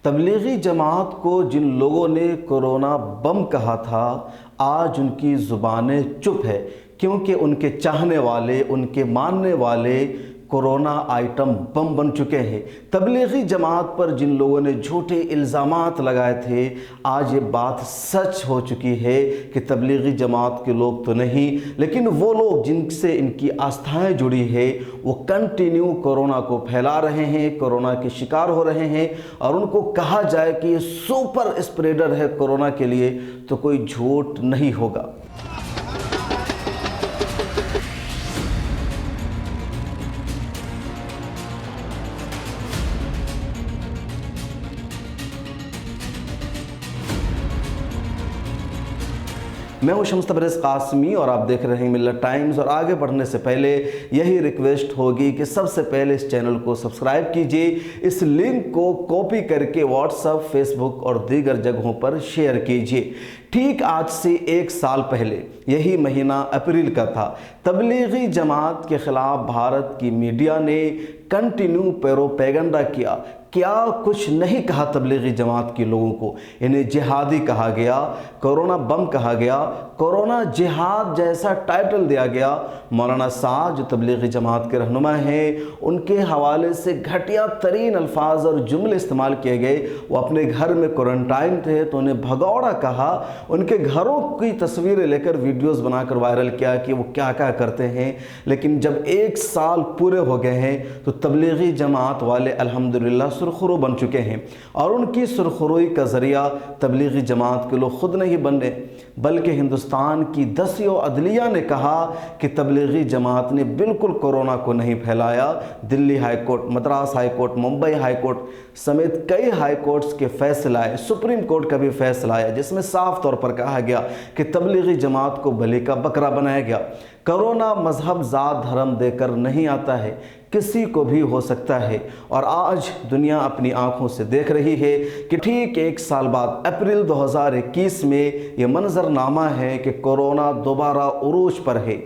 تبلیغی جماعت کو جن لوگوں نے کورونا بم کہا تھا، آج ان کی زبانیں چپ ہے، کیونکہ ان کے چاہنے والے، ان کے ماننے والے کورونا آئٹم بم بن چکے ہیں۔ تبلیغی جماعت پر جن لوگوں نے جھوٹے الزامات لگائے تھے، آج یہ بات سچ ہو چکی ہے کہ تبلیغی جماعت کے لوگ تو نہیں، لیکن وہ لوگ جن سے ان کی آستھائیں جڑی ہے، وہ کنٹینیو کورونا کو پھیلا رہے ہیں، کورونا کے شکار ہو رہے ہیں، اور ان کو کہا جائے کہ یہ سپر اسپریڈر ہے کورونا کے لیے، تو کوئی جھوٹ نہیں ہوگا۔ میں ہوں شمس تبریز قاسمی اور آپ دیکھ رہے ہیں ملت ٹائمز۔ اور آگے بڑھنے سے پہلے یہی ریکویسٹ ہوگی کہ سب سے پہلے اس چینل کو سبسکرائب کیجئے، اس لنک کو کاپی کر کے واٹس ایپ، فیس بک اور دیگر جگہوں پر شیئر کیجئے۔ ٹھیک آج سے 1 سال پہلے، یہی مہینہ اپریل کا تھا، تبلیغی جماعت کے خلاف بھارت کی میڈیا نے کنٹینیو پیروپیگنڈا کیا کچھ نہیں کہا تبلیغی جماعت کے لوگوں کو۔ انہیں جہادی کہا گیا، کورونا بم کہا گیا، کورونا جہاد جیسا ٹائٹل دیا گیا۔ مولانا سعد جو تبلیغی جماعت کے رہنما ہیں، ان کے حوالے سے گھٹیا ترین الفاظ اور جملے استعمال کیے گئے۔ وہ اپنے گھر میں کوارنٹائن تھے تو انہیں بھگوڑا کہا، ان کے گھروں کی تصویریں لے کر ویڈیوز بنا کر وائرل کیا کہ وہ کیا کیا کرتے ہیں۔ لیکن جب 1 سال پورے ہو گئے ہیں تو تبلیغی جماعت والے الحمدللہ سرخرو بن چکے ہیں، اور ان کی سرخروئی کا ذریعہ تبلیغی جماعت کے لوگ خود نہیں بنے، بلکہ ہندوستان کی 10 عدلیہ نے کہا کہ تبلیغی جماعت نے بالکل کورونا کو نہیں پھیلایا۔ Delhi high court, Madras high court, Mumbai high court سمیت کئی ہائی کورٹس کے فیصلہ آئے، سپریم کورٹ کا بھی فیصلہ آیا، جس میں صاف طور پر کہا گیا کہ تبلیغی جماعت کو بلی کا بکرا بنایا گیا۔ کورونا مذہب، ذات، دھرم دے کر نہیں آتا ہے، کسی کو بھی ہو سکتا ہے، اور آج دنیا اپنی آنکھوں سے دیکھ رہی ہے کہ ٹھیک 1 سال بعد اپریل 2021 میں یہ منظرنامہ ہے کہ کورونا دوبارہ عروج پر ہے۔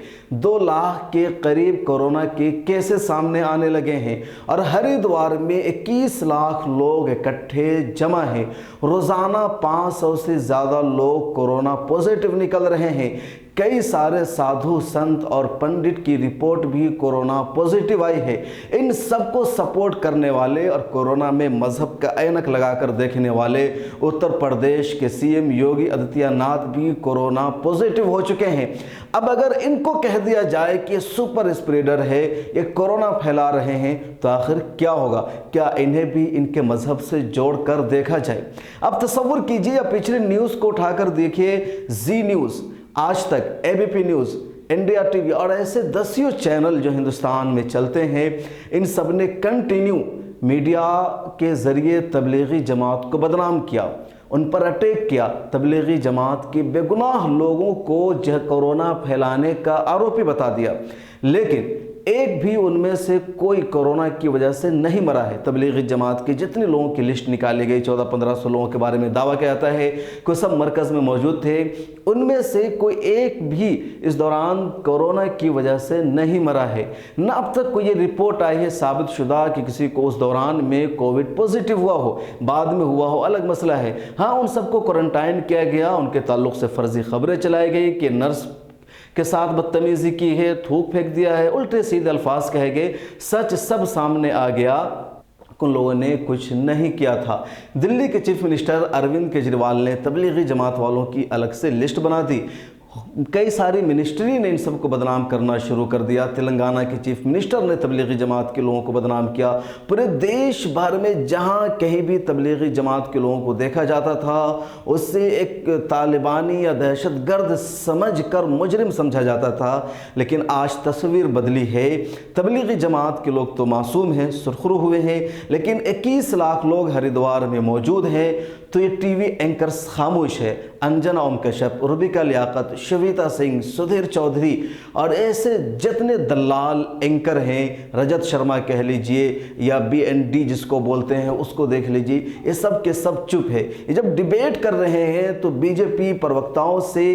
2 لاکھ کے قریب کورونا کے کیسز سامنے آنے لگے ہیں، اور ہریدوار میں 21 لاکھ لوگ اکٹھے جمع ہیں۔ روزانہ 500 سے زیادہ لوگ کورونا پازیٹیو نکل رہے ہیں۔ کئی سارے سادھو، سنت اور پنڈت کی رپورٹ بھی کورونا پازیٹیو آئی ہے۔ ان سب کو سپورٹ کرنے والے اور کورونا میں مذہب کا اینک لگا کر دیکھنے والے اتر پردیش کے سی ایم یوگی آدتیہ ناتھ بھی کورونا پازیٹیو ہو چکے ہیں۔ اب اگر ان کو کہہ دیا جائے کہ یہ سپر اسپریڈر ہے، یہ کورونا پھیلا رہے ہیں، تو آخر کیا ہوگا؟ کیا انہیں بھی ان کے مذہب سے جوڑ کر دیکھا جائے؟ اب تصور کیجئے، اب پچھلے نیوز کو اٹھا کر دیکھیے، زی news, Aaj Tak, ABP news, India TV اور ایسے 10 چینل جو ہندوستان میں چلتے ہیں، ان سب نے کنٹینیو میڈیا کے ذریعے تبلیغی جماعت کو بدنام کیا، ان پر اٹیک کیا، تبلیغی جماعت کے بے گناہ لوگوں کو کورونا پھیلانے کا آروپی بتا دیا، لیکن ایک بھی ان میں سے کوئی کورونا کی وجہ سے نہیں مرا ہے۔ تبلیغی جماعت کے جتنے لوگوں کی لسٹ نکالی گئی، 1400-1500 لوگوں کے بارے میں دعویٰ کیا جاتا ہے کہ سب مرکز میں موجود تھے، ان میں سے کوئی ایک بھی اس دوران کورونا کی وجہ سے نہیں مرا ہے۔ نہ اب تک کوئی یہ رپورٹ آئی ہے ثابت شدہ کہ کسی کو اس دوران میں کووڈ پازیٹیو ہوا ہو، بعد میں ہوا ہو، الگ مسئلہ ہے۔ ہاں، ان سب کو کوارنٹائن کیا گیا، ان کے تعلق سے فرضی خبریں چلائی گئی کہ نرس کے ساتھ بدتمیزی کی ہے، تھوک پھینک دیا ہے، الٹے سیدھے الفاظ کہے گئے، سچ سب سامنے آ گیا، ان لوگوں نے کچھ نہیں کیا تھا۔ دلی کے چیف منسٹر اروند کیجریوال نے تبلیغی جماعت والوں کی الگ سے لسٹ بنا دی، کئی ساری منسٹری نے ان سب کو بدنام کرنا شروع کر دیا۔ تلنگانہ کے چیف منسٹر نے تبلیغی جماعت کے لوگوں کو بدنام کیا۔ پورے دیش بھر میں جہاں کہیں بھی تبلیغی جماعت کے لوگوں کو دیکھا جاتا تھا، اسے ایک طالبانی یا دہشت گرد سمجھ کر مجرم سمجھا جاتا تھا۔ لیکن آج تصویر بدلی ہے، تبلیغی جماعت کے لوگ تو معصوم ہیں، سرخرو ہوئے ہیں، لیکن 21 لاکھ لوگ ہریدوار میں موجود ہیں، تو یہ ٹی وی اینکرز خاموش ہے۔ انجنا اوم کشیپ، روبیکا لیاقت، شویتا سنگھ، سدھیر چودھری اور ایسے جتنے دلال اینکر ہیں، رجت شرما کہہ لیجئے یا بی این ڈی جس کو بولتے ہیں، اس کو دیکھ لیجئے، یہ سب کے سب چپ ہے۔ یہ جب ڈیبیٹ کر رہے ہیں تو بی جے پی پروکتاؤں سے